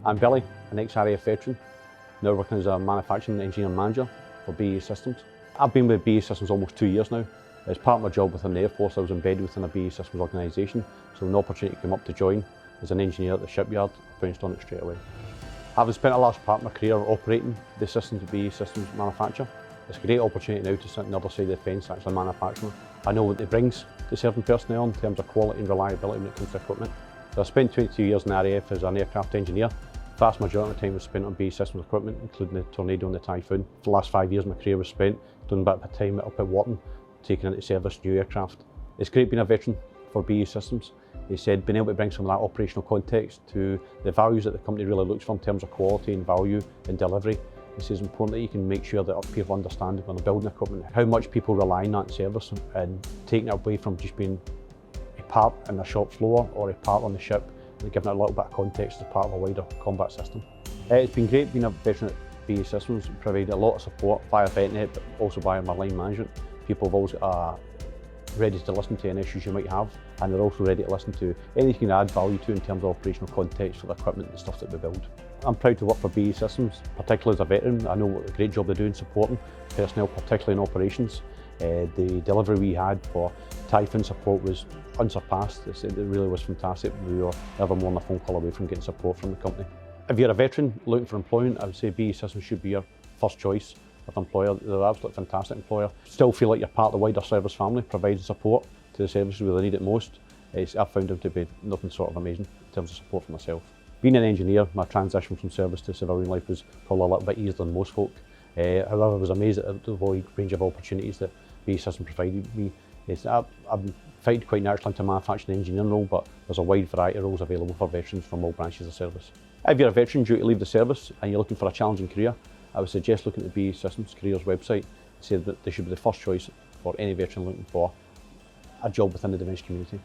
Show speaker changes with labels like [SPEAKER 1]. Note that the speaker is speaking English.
[SPEAKER 1] I'm Billy, an ex-RAF veteran, now working as a manufacturing engineer manager for BAE Systems. I've been with BAE Systems almost 2 years now. As part of my job within the Air Force, I was embedded within a BAE Systems organisation, so an opportunity came up to join as an engineer at the shipyard, I bounced on it straight away. Having spent a large part of my career operating the systems that BAE Systems manufacture, it's a great opportunity now to sit on the other side of the fence actually manufacturing. I know what it brings to serving personnel in terms of quality and reliability when it comes to equipment. So I spent 22 years in the RAF as an aircraft engineer. The vast majority of the time was spent on BAE Systems equipment, including the Tornado and the Typhoon. For the last 5 years of my career was spent doing a bit of time up at Watton, taking into service new aircraft. It's great being a veteran for BAE Systems. He said being able to bring some of that operational context to the values that the company really looks for in terms of quality and value and delivery. He says it's important that you can make sure that people understand when they're building equipment how much people rely on that service and taking it away from just being a part in the shop floor or a part on the ship and giving it a little bit of context as part of a wider combat system. It's been great being a veteran at BAE Systems, provided a lot of support via VetNet but also via my line management. People have always ready to listen to any issues you might have, and they're also ready to listen to anything you can add value to in terms of operational context for the equipment and stuff that we build. I'm proud to work for BAE Systems, particularly as a veteran. I know what a great job they do in supporting personnel, particularly in operations. The delivery we had for Typhoon support was unsurpassed. It really was fantastic. We were never more than a phone call away from getting support from the company. If you're a veteran looking for employment, I would say BAE Systems should be your first choice of employer. They're an absolutely fantastic employer. Still feel like you're part of the wider service family, providing support to the services where they need it most. I've found them to be nothing sort of amazing in terms of support for myself. Being an engineer, my transition from service to civilian life was probably a little bit easier than most folk. However, I was amazed at the wide range of opportunities that BAE Systems provided me. I'm fitted quite naturally into a manufacturing engineering role, but there's a wide variety of roles available for veterans from all branches of service. If you're a veteran due to leave the service and you're looking for a challenging career, I would suggest looking at the BAE Systems careers website. Say that they should be the first choice for any veteran looking for a job within the defence community.